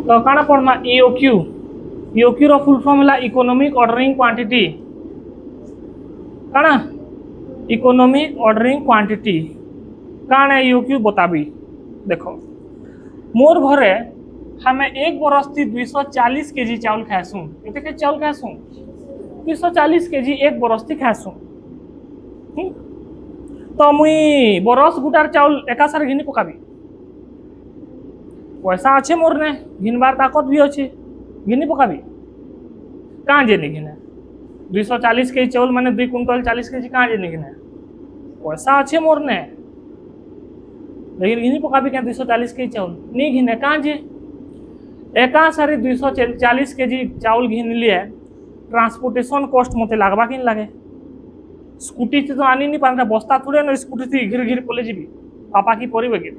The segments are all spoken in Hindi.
तो काना पढ़मा ईओक्यू ईओक्यू रो फुल फॉर्म है इकोनॉमिक ऑर्डरिंग क्वांटिटी काना इकोनॉमिक ऑर्डरिंग क्वांटिटी काना ईओक्यू बताबी देखो मोर घरे हमें एक बरस थी 240 केजी चावल खाएसू के चावल खाएसू 240 केजी एक बरस थी खाएसू तो मुई बरस गुटार चावल एका सारे घिनी पकाबी पैसा अच्छे मोर ने घिनबार ताकत भी अच्छे घिनी पकाबी कहाँ जे नहीं घिने 240 केजी चावल माने 2 कुंटल 40 केजी कहाँ जे नहीं घिने पैसा अच्छे मोर ने लेकिन घिनी पकाबी क्या 240 केजी चावल नहीं घिने कहाँ जे एका सारी 240 केजी चावल घिन लिए ट्रांसपोर्टेशन कॉस्ट मते लागबा कि लगे स्कूटी तो आनी नहीं पाता बस्ता थोड़े ना स्कूटी थी घिर घिर पले जी पापा की परिवे कि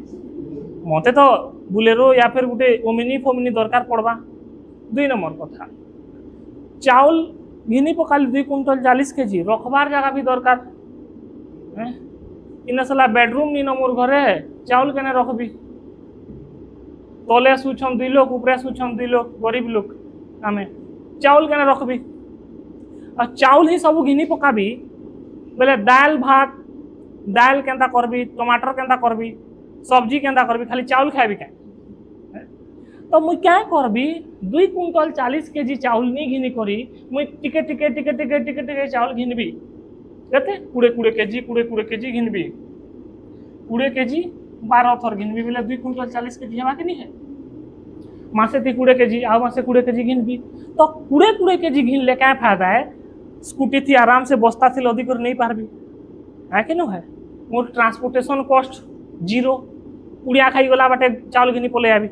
मते तो बुलेरो या फिर गोटे ओमिनी फोमिनी दरकार पड़वा 2 नंबर कथा चावल घिनी पकाली 2 कुंटल 40 केजी रखबार जगह भी दरकार इन सला बेडरूम नी मोर घरे चावल केने रखबी तले सुछन 2 लोग ऊपर सुछन 2 लोग गरीब लोग आमे चावल केने रखबी और चावल ही सब घिनी पकाबी बोले दाल भात दाल केंता करबी टमाटर केंता करबी सब्जी केंता करबी खाली चावल खाबी क्या तो मुई क्या करबी 2 कुंटल 40 केजी चावल नहीं घिनी करी मुई टिके टिके टिके टिके टिके टिके चावल घिनबी केते 20 केजी 20 केजी घिनबी 20 केजी 12 थर घिनबी बोले 2 कुंटल 40 केजी हेबा कि नहीं है मासे थी 20 केजी आ मासे 20 केजी घिनबी तो 20 केजी घिन ले क्या फायदा है स्कूटी थी आराम से बस्ता थी लदी कर नहीं पारबी है कि है मोर ट्रांसपोर्टेशन कॉस्ट 0 उड़िया खाई गला बाटे चावल घिनी पले आबी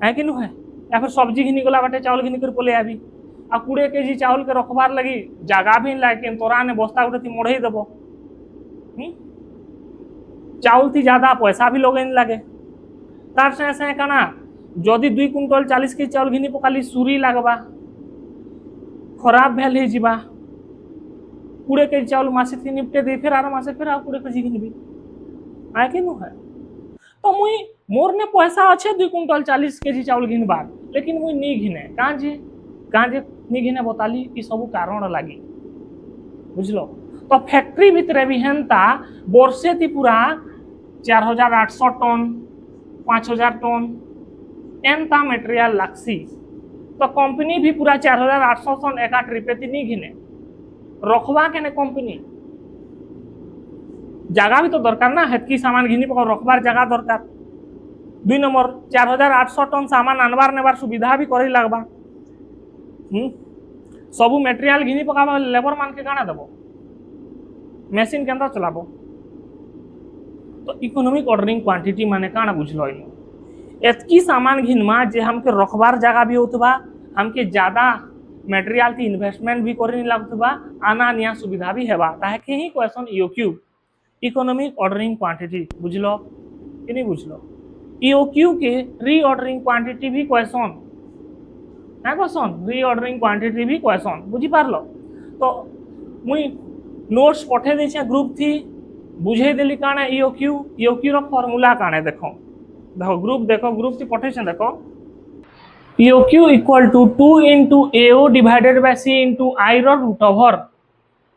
है कि है या फिर सब्जी घिनी गला बाटे चावल घिनी कर पले आबी आ 20 केजी चावल के रखबार लगी जगह भी लागे तोरा ने बस्ता गोटे थी मोड़े देव चावल थी ज्यादा पैसा भी लगे लगे तार से ऐसे कहना जदि 2 कुंटल 40 केजी चावल घिनी पकाली सुरी लगवा खराब भेल ही जीवा 20 केजी चावल मासे थी निपटे दे फिर आराम से फिर आ 20 केजी घिनबी है कि है तो मुई मोर ने पैसा अच्छे 2 कुंटल 40 केजी चावल घिनबार लेकिन मुई नहीं घिने कहाँ जे नहीं घिने बताली ये सब कारण लगी बुझलो तो फैक्ट्री भितर भी हेन्ता वर्षे थी पूरा 4800 टन 5000 टन एनता मटेरियल लागसी तो कंपनी भी पूरा 4800 टन एका ट्रिपे थी नहीं घिने रखवा के ने कंपनी जगह भी तो दरकार ना हेतकी सामान घिनी पका रखबार जगह दरकार 2 नंबर 4800 टन सामान आनबार नेबार सुविधा भी करे लगबा सबू मटेरियल घिनी पकाबा लेबर मान के काना देबो मेसिन केंता चलाबो तो इकोनॉमिक ऑर्डरिंग क्वांटिटी माने काना बुझलो एतकी सामान घिनमा जे हमके रखबार जगह भी होतबा हमके ज्यादा मटेरियल की इन्वेस्टमेंट भी करे लगतबा आना निया सुविधा भी हेबा ताहे के ही question EOQ economic ordering quantity बुझलो कि नहीं बुझलो ईओक्यू के रीऑर्डरिंग क्वांटिटी भी क्वेश्चन है क्वेश्चन रीऑर्डरिंग क्वांटिटी भी क्वेश्चन बुझी पारलो तो मुई नोट्स पठे देछे ग्रुप थी बुझे देली काना ईओक्यू रो फार्मूला काने देखो ग्रुप थी पठे छे देखो EOQ equal to 2 into AO divided by C into I रो रूट ओवर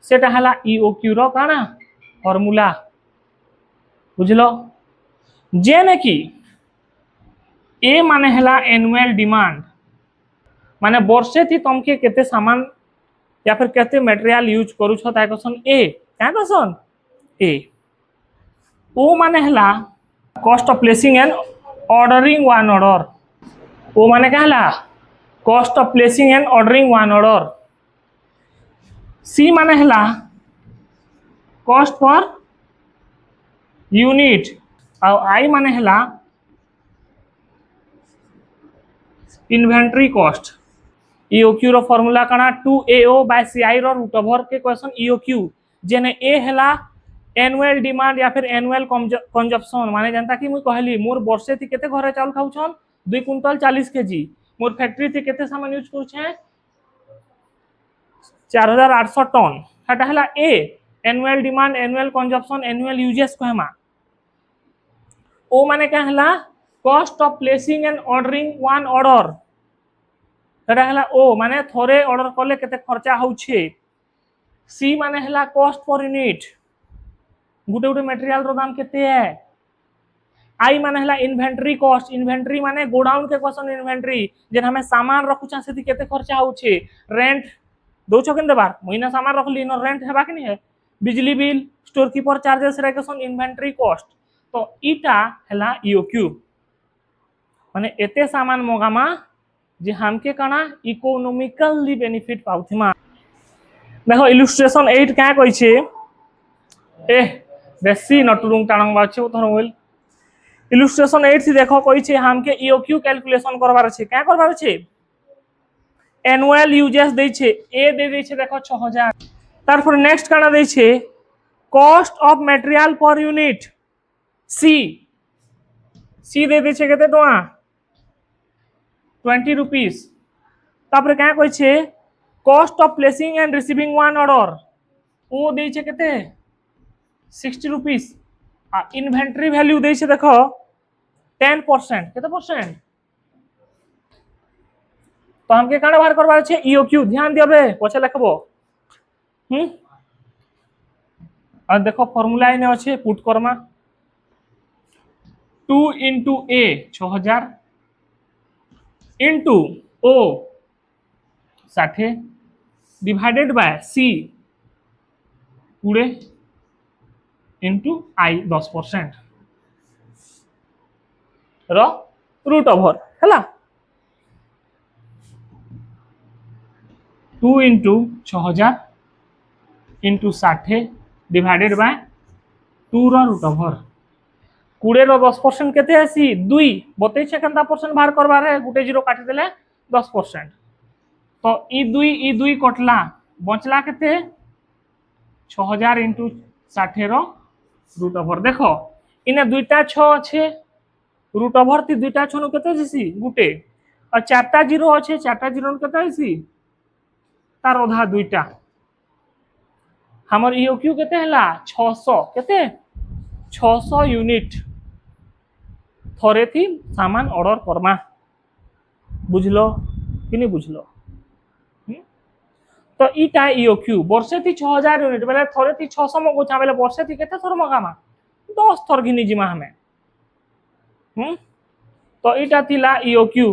सेटा हला ईओक्यू रो काना फार्मूला बुझलो जे ने कि ए माने हला एनुअल डिमांड माने वर्षे थी तुमके केते सामान या फिर केते मटेरियल यूज करू छ ता क्वेश्चन ए क्या क्वेश्चन ए ओ माने हला cost of placing and ordering one order O माने क्या हला cost of placing and ordering one order C माने हला कॉस्ट पर यूनिट और आई माने हला इन्वेंटरी कॉस्ट ईओक्यू रो फार्मूला काना 2AO बाय CI रो रूट ओवर के क्वेश्चन ईओक्यू जेने ए हला एनुअल डिमांड या फिर एनुअल कंजप्शन माने जनता कि मुई कहली मोर वर्षे थी केते घरे चावल खाउ छन 2 कुंटल 40 केजी मोर फैक्ट्री थी केते सामान यूज करू छे 4800 टन हटा हला A annual demand annual consumption annual usages कहमा ओ माने क्या हला cost of placing and ordering one order सेटा हला ओ माने थोरे ऑर्डर कले केते खर्चा होउछे सी माने हला कॉस्ट पर यूनिट गुटे गुटे मटेरियल रो दाम केते है आई माने हला इन्वेंटरी कॉस्ट इन्वेंटरी माने गोडाउन के क्वेश्चन इन्वेंटरी जेन हमें सामान रखु छा सेति केते खर्चा होउछे रेंट दो छकिन देबार महीना सामान रखली न रेंट हेबा कि नहीं है बिजली बिल स्टोर कीपर चार्जेस रे क्वेश्चन इन्वेंटरी कॉस्ट तो इटा हला ईओक्यू माने एते सामान मगामा जे हमके कणा इकोनॉमिकली बेनिफिट पाउथिमा देखो इलस्ट्रेशन 8 क्या कहि छे ए बेसी नटुरुंग टाणंग बाछे उथन होइल इलस्ट्रेशन 8 से देखो कहि छे हमके ईओक्यू कैलकुलेशन करबार छे क्या करबार छे एनुअल यूजेस दै छे ए दे दै छे देखो 6000 तारपर नेक्स्ट काना दै छे cost of material per unit C C दे दै छे केते टका 20 रुपीस तापर क्या कहि छे cost of placing and receiving one order O दे छे केते 60 रुपीस आ इन्वेंटरी वैल्यू दे छे देखो 10% केते परसेंट तो हमके काना बाहर करबार छे ईओक्यू ध्यान दियबे पछे लिखबो आ देखो फार्मूला इने अछि पुट करमा 2 into a 6000 into o 60 divided by c 20 into i 10% रो रूट ओवर हैला 2 into 6000 into 60 डिवाइडेड बाय 2 रो रूट ओवर 20 रो 10% केते आसी 2 बतै छै केनता परसेंट बाहर करबार है गुटे जीरो काटि देले 10% तो ई 2 कटला बचला केते 6000 into 60 रो रूट ओवर देखो इने दुईटा 6 अछि रूट ओवर ती दुईटा 6 नु केते जसी गुटे और चारटा जीरो अछि चारटा जीरो नु केते आसी तार आधा दुईटा हमर ईओक्यू केते हला 600 केते 600 यूनिट थोरे थी सामान ऑर्डर करमा बुझलो कि नहीं बुझलो तो इटा ईओक्यू वर्षे थी 6000 यूनिट बेले थोरे थी 600 मगो बेले वर्षे थी केते थोर मगामा 10 थोर घिनी जिमा हमें तो इटा थिला ईओक्यू